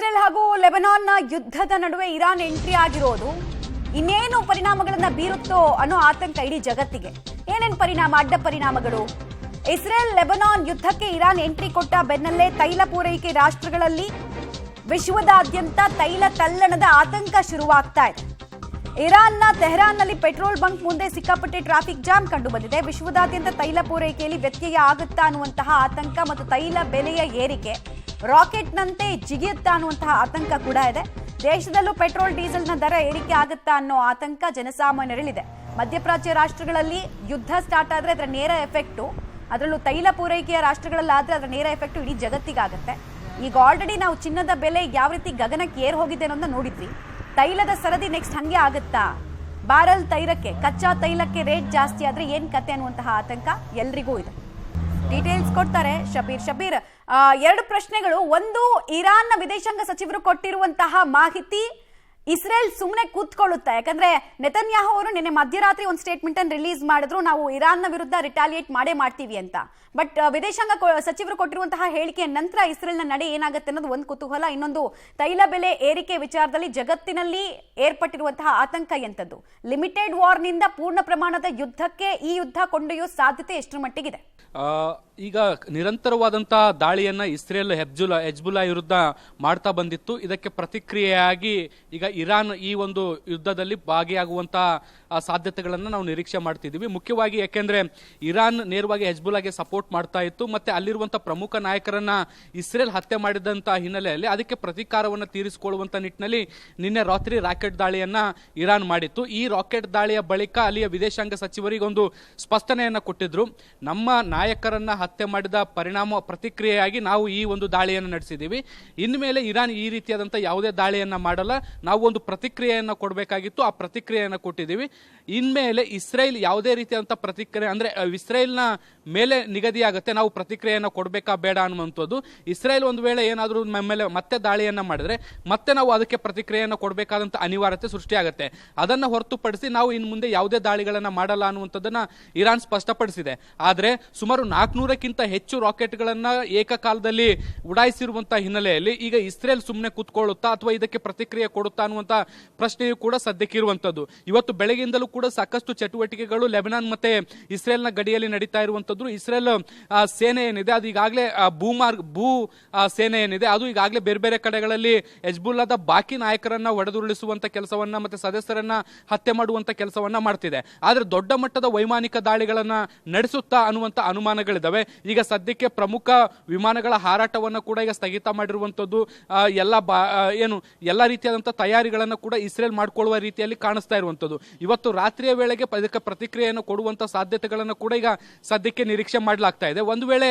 Israel ಹಾಗೂ ಲೆಬನಾನ್ನ ಯುದ್ಧದ ನಡುವೆ ಇರಾನ್ ಎಂಟ್ರಿ ಆಗಿರೋದು ಇನ್ನೇನು ಪರಿಣಾಮಗಳನ್ನ ಬೀರುತ್ತೋ ಅನ್ನೋ ಆತಂಕ ಇಡೀ ಜಗತ್ತಿಗೆ. ಏನೇನು ಪರಿಣಾಮ, ಅಡ್ಡ ಪರಿಣಾಮಗಳು? ಇಸ್ರೇಲ್ ಲೆಬನಾನ್ ಯುದ್ಧಕ್ಕೆ ಇರಾನ್ ಎಂಟ್ರಿ ಕೊಟ್ಟ ಬೆನ್ನಲ್ಲೇ ತೈಲ ಪೂರೈಕೆ ರಾಷ್ಟ್ರಗಳಲ್ಲಿ ವಿಶ್ವದಾದ್ಯಂತ ತೈಲ ತಲ್ಲಣದ ಆತಂಕ ಶುರುವಾಗ್ತಾ ಇದೆ. ಇರಾನ್ನ ತೆಹರಾನ್ನಲ್ಲಿ ಪೆಟ್ರೋಲ್ ಬಂಕ್ ಮುಂದೆ ಸಿಕ್ಕಾಪಟ್ಟೆ ಟ್ರಾಫಿಕ್ ಜಾಮ್ ಕಂಡು ಬಂದಿದೆ. ವಿಶ್ವದಾದ್ಯಂತ ತೈಲ ಪೂರೈಕೆಯಲ್ಲಿ ವ್ಯತ್ಯಯ ಆಗುತ್ತಾ ಅನ್ನುವಂತಹ ಆತಂಕ ಮತ್ತು ತೈಲ ಬೆಲೆಯ ಏರಿಕೆ ರಾಕೆಟ್ನಂತೆ ಜಿಗಿಯುತ್ತಾ ಅನ್ನುವಂತಹ ಆತಂಕ ಕೂಡ ಇದೆ. ದೇಶದಲ್ಲೂ ಪೆಟ್ರೋಲ್ ಡೀಸೆಲ್ನ ದರ ಏರಿಕೆ ಆಗುತ್ತಾ ಅನ್ನೋ ಆತಂಕ ಜನಸಾಮಾನ್ಯರಲ್ಲಿದೆ. ಮಧ್ಯಪ್ರಾಚ್ಯ ರಾಷ್ಟ್ರಗಳಲ್ಲಿ ಯುದ್ಧ ಸ್ಟಾರ್ಟ್ ಆದ್ರೆ ಅದರ ನೇರ ಎಫೆಕ್ಟು, ಅದರಲ್ಲೂ ತೈಲ ಪೂರೈಕೆಯ ರಾಷ್ಟ್ರಗಳಲ್ಲಾದ್ರೆ ಅದರ ನೇರ ಎಫೆಕ್ಟು ಇಡೀ ಜಗತ್ತಿಗಾಗುತ್ತೆ. ಈಗ ಆಲ್ರೆಡಿ ನಾವು ಚಿನ್ನದ ಬೆಲೆ ಯಾವ ರೀತಿ ಗಗನಕ್ಕೆ ಏರ್ ಹೋಗಿದೆ ಅನ್ನೋದನ್ನ ನೋಡಿದ್ವಿ. ತೈಲದ ಸರದಿ ನೆಕ್ಸ್ಟ್ ಹಂಗೆ ಆಗುತ್ತಾ? ಬ್ಯಾರಲ್ ತೈಲಕ್ಕೆ, ಕಚ್ಚಾ ತೈಲಕ್ಕೆ ರೇಟ್ ಜಾಸ್ತಿ ಆದ್ರೆ ಏನ್ ಕತೆ ಅನ್ನುವಂತಹ ಆತಂಕ ಎಲ್ರಿಗೂ ಇದೆ. ಡೀಟೇಲ್ಸ್ ಕೊಡ್ತಾರೆ ಶಬೀರ್. ಎರಡು ಪ್ರಶ್ನೆಗಳು. ಒಂದು, ಇರಾನ್ನ ವಿದೇಶಾಂಗ ಸಚಿವರು ಕೊಟ್ಟಿರುವಂತಹ ಮಾಹಿತಿ ಇಸ್ರೇಲ್ ಸುಮ್ಮನೆ ಕೂತ್ಕೊಳ್ಳುತ್ತಾ? ಯಾಕಂದ್ರೆ ನೆತನ್ಯಾಹು ಅವರು ನಿನ್ನೆ ಮಧ್ಯರಾತ್ರಿ ಒಂದು ಸ್ಟೇಟ್ಮೆಂಟ್ ಅನ್ನು ರಿಲೀಸ್ ಮಾಡಿದ್ರು, ನಾವು ಇರಾನ್ನ ವಿರುದ್ಧ ರಿಟಾಲಿಯೇಟ್ ಮಾಡ್ತೀವಿ ಅಂತ. ಬಟ್ ವಿದೇಶಾಂಗ ಸಚಿವರು ಕೊಟ್ಟಿರುವಂತಹ ಹೇಳಿಕೆಯ ನಂತರ ಇಸ್ರೇಲ್ನ ನಡೆ ಏನಾಗುತ್ತೆ ಅನ್ನೋದು ಒಂದು ಕುತೂಹಲ. ಇನ್ನೊಂದು, ತೈಲ ಬೆಲೆ ಏರಿಕೆ ವಿಚಾರದಲ್ಲಿ ಜಗತ್ತಿನಲ್ಲಿ ಏರ್ಪಟ್ಟಿರುವಂತಹ ಆತಂಕ ಎಂಥದ್ದು? ಲಿಮಿಟೆಡ್ ವಾರ್ನಿಂದ ಪೂರ್ಣ ಪ್ರಮಾಣದ ಯುದ್ಧಕ್ಕೆ ಈ ಯುದ್ಧ ಕೊಂಡೊಯ್ಯೋ ಸಾಧ್ಯತೆ ಎಷ್ಟರ ಮಟ್ಟಿಗಿದೆ? ಈಗ ನಿರಂತರವಾದಂತಹ ದಾಳಿಯನ್ನ ಇಸ್ರೇಲ್ ಹೆಜ್ಬುಲ್ಲಾ ವಿರುದ್ಧ ಮಾಡ್ತಾ ಬಂದಿತ್ತು. ಇದಕ್ಕೆ ಪ್ರತಿಕ್ರಿಯೆಯಾಗಿ ಈಗ ಇರಾನ್ ಈ ಒಂದು ಯುದ್ಧದಲ್ಲಿ ಭಾಗಿಯಾಗುವಂತಹ ಸಾಧ್ಯತೆಗಳನ್ನ ನಾವು ನಿರೀಕ್ಷೆ ಮಾಡ್ತಿದ್ದೀವಿ. ಮುಖ್ಯವಾಗಿ ಯಾಕೆಂದ್ರೆ ಇರಾನ್ ನೇರವಾಗಿ ಹೆಜ್ಬುಲ್ಲಾಗೆ ಸಪೋರ್ಟ್ ಮಾಡ್ತಾ ಇತ್ತು, ಮತ್ತೆ ಅಲ್ಲಿರುವಂತಹ ಪ್ರಮುಖ ನಾಯಕರನ್ನ ಇಸ್ರೇಲ್ ಹತ್ಯೆ ಮಾಡಿದಂತಹ ಹಿನ್ನೆಲೆಯಲ್ಲಿ ಅದಕ್ಕೆ ಪ್ರತೀಕಾರವನ್ನು ತೀರಿಸಿಕೊಳ್ಳುವಂತ ನಿಟ್ಟಿನಲ್ಲಿ ನಿನ್ನೆ ರಾತ್ರಿ ರಾಕೆಟ್ ದಾಳಿಯನ್ನ ಇರಾನ್ ಮಾಡಿತ್ತು. ಈ ರಾಕೆಟ್ ದಾಳಿಯ ಬಳಿಕ ಅಲ್ಲಿಯ ವಿದೇಶಾಂಗ ಸಚಿವರಿಗೆ ಒಂದು ಸ್ಪಷ್ಟನೆಯನ್ನ ಕೊಟ್ಟಿದ್ರು. ನಮ್ಮ ನಾಯಕರನ್ನ ಹತ್ಯೆ ಮಾಡಿದ ಪ್ರತಿಕ್ರಿಯೆಯಾಗಿ ನಾವು ಈ ಒಂದು ದಾಳಿಯನ್ನು ನಡೆಸಿದ್ದೀವಿ. ಇನ್ಮೇಲೆ ಇರಾನ್ ಈ ರೀತಿಯಾದಂತಹ ಯಾವುದೇ ದಾಳಿಯನ್ನ ಮಾಡಲ್ಲ, ನಾವು ಒಂದು ಪ್ರತಿಕ್ರಿಯೆಯನ್ನ ಕೊಡಬೇಕಾಗಿತ್ತು, ಆ ಪ್ರತಿಕ್ರಿಯೆಯನ್ನ ಕೊಟ್ಟಿದ್ದೀವಿ. ಇನ್ಮೇಲೆ ಇಸ್ರೇಲ್ ಯಾವುದೇ ರೀತಿಯಾದಂತಹ ಪ್ರತಿಕ್ರಿಯೆ ಅಂದ್ರೆ ಇಸ್ರೇಲ್ನ ಮೇಲೆ ನಿಗದಿಯಾಗುತ್ತೆ, ನಾವು ಪ್ರತಿಕ್ರಿಯೆಯನ್ನ ಕೊಡಬೇಕಾ ಬೇಡ ಅನ್ನುವಂಥದ್ದು. ಇಸ್ರೇಲ್ ಒಂದು ವೇಳೆ ಏನಾದರೂ ಮೇಲೆ ಮತ್ತೆ ದಾಳಿಯನ್ನ ಮಾಡಿದ್ರೆ ಮತ್ತೆ ನಾವು ಅದಕ್ಕೆ ಪ್ರತಿಕ್ರಿಯೆಯನ್ನ ಕೊಡಬೇಕಾದಂತ ಅನಿವಾರ್ಯತೆ ಸೃಷ್ಟಿಯಾಗುತ್ತೆ. ಅದನ್ನ ಹೊರತುಪಡಿಸಿ ನಾವು ಇನ್ನು ಮುಂದೆ ಯಾವುದೇ ದಾಳಿಗಳನ್ನ ಮಾಡಲ್ಲ ಅನ್ನುವಂಥದ್ದನ್ನ ಇರಾನ್ ಸ್ಪಷ್ಟಪಡಿಸಿದೆ. ಆದ್ರೆ ಸುಮಾರು 400ಕ್ಕಿಂತ ಹೆಚ್ಚು ರಾಕೆಟ್ಗಳನ್ನ ಏಕಕಾಲದಲ್ಲಿ ಉಡಾಯಿಸಿರುವಂತಹ ಹಿನ್ನೆಲೆಯಲ್ಲಿ ಈಗ ಇಸ್ರೇಲ್ ಸುಮ್ಮನೆ ಕೂತ್ಕೊಳ್ಳುತ್ತಾ ಅಥವಾ ಇದಕ್ಕೆ ಪ್ರತಿಕ್ರಿಯೆ ಕೊಡುತ್ತಾ ಅನ್ನುವಂತ ಪ್ರಶ್ನೆಯೂ ಕೂಡ ಸದ್ಯಕ್ಕೆ ಇರುವಂತದ್ದು. ಇವತ್ತು ಬೆಳಗ್ಗೆಯಿಂದಲೂ ಕೂಡ ಸಾಕಷ್ಟು ಚಟುವಟಿಕೆಗಳು ಲೆಬನಾನ್ ಮತ್ತೆ ಇಸ್ರೇಲ್ನ ಗಡಿಯಲ್ಲಿ ನಡೀತಾ ಇರುವಂತದ್ದು. ಇಸ್ರೇಲ್ ಸೇನೆ ಏನಿದೆ ಅದು ಈಗಾಗಲೇ ಭೂ ಸೇನೆ ಏನಿದೆ ಅದು ಈಗಾಗಲೇ ಬೇರೆ ಬೇರೆ ಕಡೆಗಳಲ್ಲಿ ಹೆಜ್ಬುಲ್ಲಾದ ಬಾಕಿ ನಾಯಕರನ್ನ ಹೊಡೆದುರುಳಿಸುವಂತ ಕೆಲಸವನ್ನ ಮತ್ತೆ ಸದಸ್ಯರನ್ನ ಹತ್ಯೆ ಮಾಡುವಂತ ಕೆಲಸವನ್ನ ಮಾಡ್ತಿದೆ. ಆದ್ರೆ ದೊಡ್ಡ ಮಟ್ಟದ ವೈಮಾನಿಕ ದಾಳಿಗಳನ್ನ ನಡೆಸುತ್ತಾ ಅನ್ನುವಂತ ಅನುಮಾನಗಳಿದಾವೆ. ಈಗ ಸದ್ಯಕ್ಕೆ ಪ್ರಮುಖ ವಿಮಾನಗಳ ಹಾರಾಟವನ್ನ ಕೂಡ ಈಗ ಸ್ಥಗಿತ ಮಾಡಿರುವಂತದ್ದು. ಎಲ್ಲ ರೀತಿಯಾದಂತಹ ತಯಾರಿಗಳನ್ನ ಕೂಡ ಇಸ್ರೇಲ್ ಮಾಡಿಕೊಳ್ಳುವ ರೀತಿಯಲ್ಲಿ ಕಾಣಿಸ್ತಾ ಇರುವಂತದ್ದು. ಇವತ್ತು ರಾತ್ರಿಯ ವೇಳೆಗೆ ಇದಕ್ಕೆ ಪ್ರತಿಕ್ರಿಯೆಯನ್ನು ಕೊಡುವಂತ ಸಾಧ್ಯತೆಗಳನ್ನು ಕೂಡ ಈಗ ಸದ್ಯಕ್ಕೆ ನಿರೀಕ್ಷೆ ಮಾಡಲಾಗ್ತಾ ಇದೆ. ಒಂದು ವೇಳೆ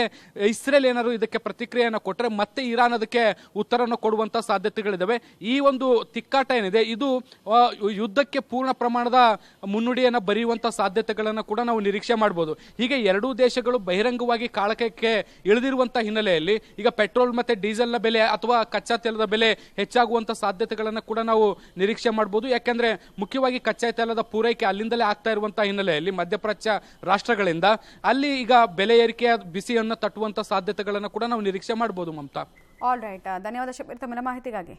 ಇಸ್ರೇಲ್ ಏನಾದ್ರು ಇದಕ್ಕೆ ಪ್ರತಿಕ್ರಿಯೆಯನ್ನು ಕೊಟ್ಟರೆ ಮತ್ತೆ ಇರಾನ್ ಅದಕ್ಕೆ ಉತ್ತರವನ್ನು ಕೊಡುವಂತ ಸಾಧ್ಯತೆಗಳಿದಾವೆ. ಈ ಒಂದು ತಿಕ್ಕಾಟ ಏನಿದೆ ಇದು ಯುದ್ಧಕ್ಕೆ ಪೂರ್ಣ ಪ್ರಮಾಣದ ಮುನ್ನುಡಿಯನ್ನು ಬರೆಯುವಂತ ಸಾಧ್ಯತೆಗಳನ್ನು ಕೂಡ ನಾವು ನಿರೀಕ್ಷೆ ಮಾಡಬಹುದು. ಹೀಗೆ ಎರಡೂ ದೇಶಗಳು ಬಹಿರಂಗವಾಗಿ ಕಾಳಕಕ್ಕೆ ಇಳಿದಿರುವಂತಹ ಹಿನ್ನೆಲೆಯಲ್ಲಿ ಈಗ ಪೆಟ್ರೋಲ್ ಮತ್ತೆ ಡೀಸೆಲ್ನ ಬೆಲೆ ಅಥವಾ ಕಚ್ಚಾ ತೈಲದ ಬೆಲೆ ಹೆಚ್ಚಾಗುವಂತ ಸಾಧ್ಯತೆಗಳನ್ನು ಕೂಡ ನಾವು ನಿರೀಕ್ಷೆ ಮಾಡಬಹುದು. ಯಾಕಂದ್ರೆ ಮುಖ್ಯವಾಗಿ ಕಚ್ಚಾ ತೈಲದ ಪೂರೈಕೆ ಅಲ್ಲಿಂದಲೇ ಆಗ್ತಾ ಇರುವಂತಹ ಹಿನ್ನೆಲೆಯಲ್ಲಿ ಮಧ್ಯಪ್ರಾಚ್ಯ ರಾಷ್ಟ್ರಗಳಿಂದ ಅಲ್ಲಿ ಈಗ ಬೆಲೆ ಏರಿಕೆಯ ಬಿಸಿಯನ್ನು ತಟ್ಟುವಂತ ಸಾಧ್ಯತೆಗಳನ್ನು ಕೂಡ ನಾವು ನಿರೀಕ್ಷೆ ಮಾಡಬಹುದು. ಮಮತಾ, ಆಲ್ ರೈಟ್, ಧನ್ಯವಾದ ಶಬೀರ್ ತಮ್ಮ ಮಾಹಿತಿಗಾಗಿ.